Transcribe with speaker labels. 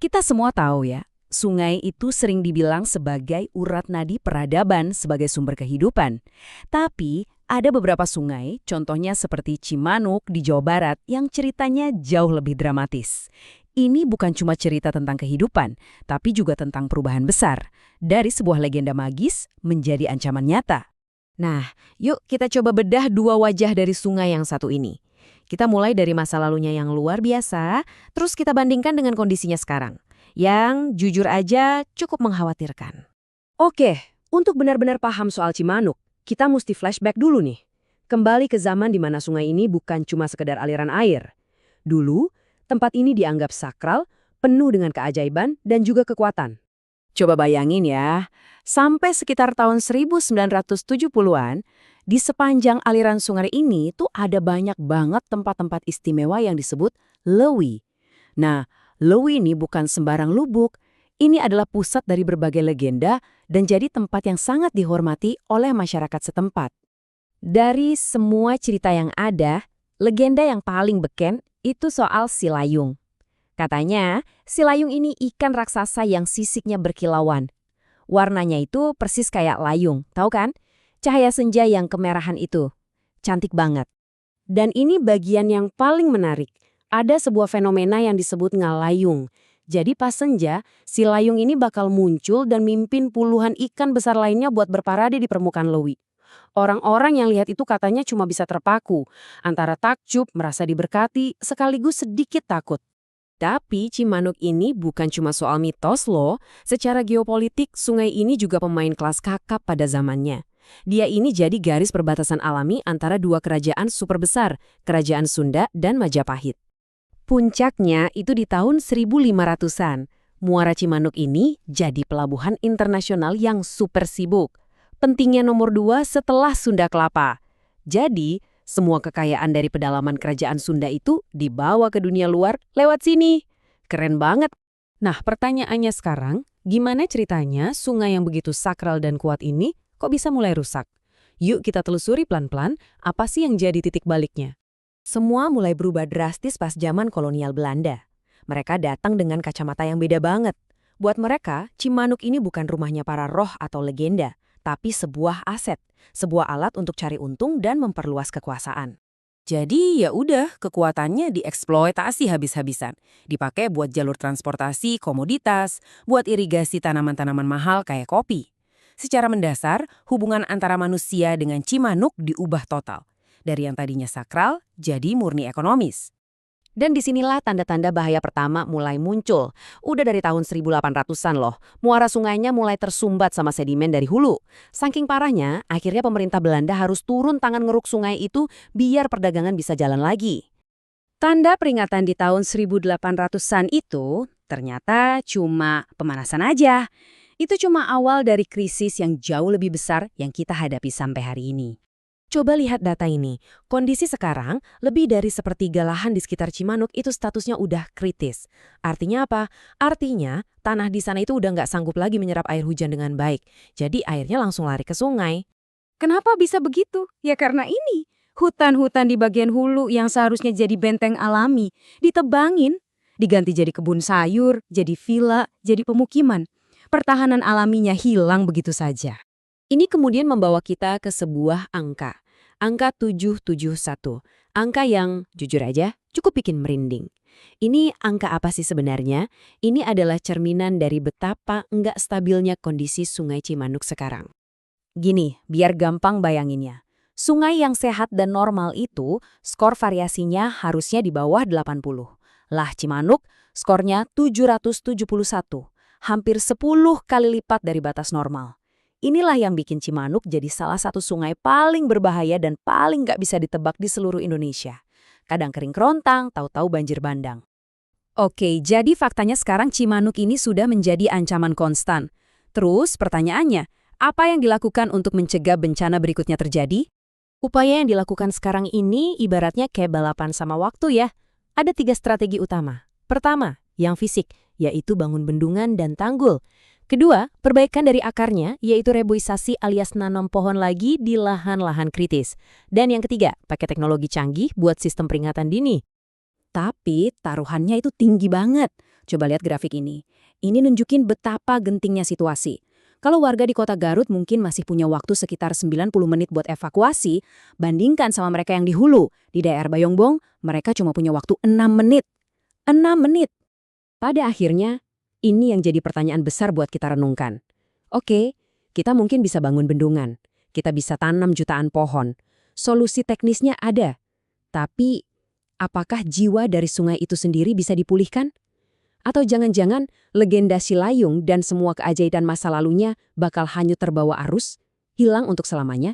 Speaker 1: Kita semua tahu ya, sungai itu sering dibilang sebagai urat nadi peradaban sebagai sumber kehidupan. Tapi ada beberapa sungai, contohnya seperti Cimanuk di Jawa Barat yang ceritanya jauh lebih dramatis. Ini bukan cuma cerita tentang kehidupan, tapi juga tentang perubahan besar. Dari sebuah legenda magis menjadi ancaman nyata.
Speaker 2: Nah, yuk kita coba bedah dua wajah dari sungai yang satu ini. Kita mulai dari masa lalunya yang luar biasa, terus kita bandingkan dengan kondisinya sekarang, yang jujur aja cukup mengkhawatirkan.
Speaker 3: Oke, untuk benar-benar paham soal Cimanuk, kita mesti flashback dulu nih. Kembali ke zaman di mana sungai ini bukan cuma sekedar aliran air. Dulu, tempat ini dianggap sakral, penuh dengan keajaiban dan juga kekuatan.
Speaker 1: Coba bayangin ya, sampai sekitar tahun 1970-an, di sepanjang aliran sungai ini tuh ada banyak banget tempat-tempat istimewa yang disebut lewi. Nah, lewi ini bukan sembarang lubuk, ini adalah pusat dari berbagai legenda dan jadi tempat yang sangat dihormati oleh masyarakat setempat.
Speaker 2: Dari semua cerita yang ada, legenda yang paling beken itu soal Silayung. Katanya, Silayung ini ikan raksasa yang sisiknya berkilauan. Warnanya itu persis kayak layung, tahu kan? Cahaya senja yang kemerahan itu. Cantik banget.
Speaker 3: Dan ini bagian yang paling menarik. Ada sebuah fenomena yang disebut ngalayung. Jadi pas senja, si layung ini bakal muncul dan mimpin puluhan ikan besar lainnya buat berparade di permukaan lewi. Orang-orang yang lihat itu katanya cuma bisa terpaku, antara takjub, merasa diberkati, sekaligus sedikit takut.
Speaker 2: Tapi Cimanuk ini bukan cuma soal mitos loh. Secara geopolitik, sungai ini juga pemain kelas kakap pada zamannya. Dia ini jadi garis perbatasan alami antara dua kerajaan super besar, Kerajaan Sunda dan Majapahit. Puncaknya itu di tahun 1500-an. Muara Cimanuk ini jadi pelabuhan internasional yang super sibuk. Pentingnya nomor 2 setelah Sunda Kelapa. Jadi, semua kekayaan dari pedalaman kerajaan Sunda itu dibawa ke dunia luar lewat sini. Keren banget.
Speaker 4: Nah, pertanyaannya sekarang, gimana ceritanya sungai yang begitu sakral dan kuat ini kok bisa mulai rusak? Yuk kita telusuri pelan-pelan, apa sih yang jadi titik baliknya?
Speaker 2: Semua mulai berubah drastis pas zaman kolonial Belanda. Mereka datang dengan kacamata yang beda banget. Buat mereka, Cimanuk ini bukan rumahnya para roh atau legenda, tapi sebuah aset, sebuah alat untuk cari untung dan memperluas kekuasaan.
Speaker 1: Jadi ya udah, kekuatannya dieksploitasi habis-habisan. Dipakai buat jalur transportasi, komoditas, buat irigasi tanaman-tanaman mahal kayak kopi. Secara mendasar, hubungan antara manusia dengan Cimanuk diubah total. Dari yang tadinya sakral, jadi murni ekonomis.
Speaker 2: Dan disinilah tanda-tanda bahaya pertama mulai muncul. Udah dari tahun 1800-an loh, muara sungainya mulai tersumbat sama sedimen dari hulu. Saking parahnya, akhirnya pemerintah Belanda harus turun tangan ngeruk sungai itu biar perdagangan bisa jalan lagi.
Speaker 3: Tanda peringatan di tahun 1800-an itu ternyata cuma pemanasan aja. Itu cuma awal dari krisis yang jauh lebih besar yang kita hadapi sampai hari ini.
Speaker 2: Coba lihat data ini. Kondisi sekarang, lebih dari sepertiga lahan di sekitar Cimanuk itu statusnya udah kritis. Artinya apa? Artinya, tanah di sana itu udah nggak sanggup lagi menyerap air hujan dengan baik. Jadi airnya langsung lari ke sungai.
Speaker 3: Kenapa bisa begitu? Ya karena ini. Hutan-hutan di bagian hulu yang seharusnya jadi benteng alami, ditebangin. Diganti jadi kebun sayur, jadi villa, jadi pemukiman. Pertahanan alaminya hilang begitu saja.
Speaker 2: Ini kemudian membawa kita ke sebuah angka. Angka 771. Angka yang, jujur aja, cukup bikin merinding. Ini angka apa sih sebenarnya? Ini adalah cerminan dari betapa nggak stabilnya kondisi Sungai Cimanuk sekarang. Gini, biar gampang bayanginnya. Sungai yang sehat dan normal itu, skor variasinya harusnya di bawah 80. Lah Cimanuk, skornya 771. Hampir 10 kali lipat dari batas normal. Inilah yang bikin Cimanuk jadi salah satu sungai paling berbahaya dan paling nggak bisa ditebak di seluruh Indonesia. Kadang kering kerontang, tahu-tahu banjir bandang.
Speaker 1: Oke, jadi faktanya sekarang Cimanuk ini sudah menjadi ancaman konstan. Terus pertanyaannya, apa yang dilakukan untuk mencegah bencana berikutnya terjadi?
Speaker 2: Upaya yang dilakukan sekarang ini ibaratnya kayak balapan sama waktu ya. Ada 3 strategi utama. Pertama, yang fisik, yaitu bangun bendungan dan tanggul. Kedua, perbaikan dari akarnya, yaitu reboisasi alias nanam pohon lagi di lahan-lahan kritis. Dan yang ketiga, pakai teknologi canggih buat sistem peringatan dini.
Speaker 1: Tapi taruhannya itu tinggi banget. Coba lihat grafik ini. Ini nunjukin betapa gentingnya situasi. Kalau warga di kota Garut mungkin masih punya waktu sekitar 90 menit buat evakuasi, bandingkan sama mereka yang di hulu. Di daerah Bayongbong, mereka cuma punya waktu 6 menit. 6 menit.
Speaker 3: Pada akhirnya, ini yang jadi pertanyaan besar buat kita renungkan. Oke, kita mungkin bisa bangun bendungan. Kita bisa tanam jutaan pohon. Solusi teknisnya ada. Tapi, apakah jiwa dari sungai itu sendiri bisa dipulihkan? Atau jangan-jangan legenda Silayung dan semua keajaiban masa lalunya bakal hanyut terbawa arus, hilang untuk selamanya?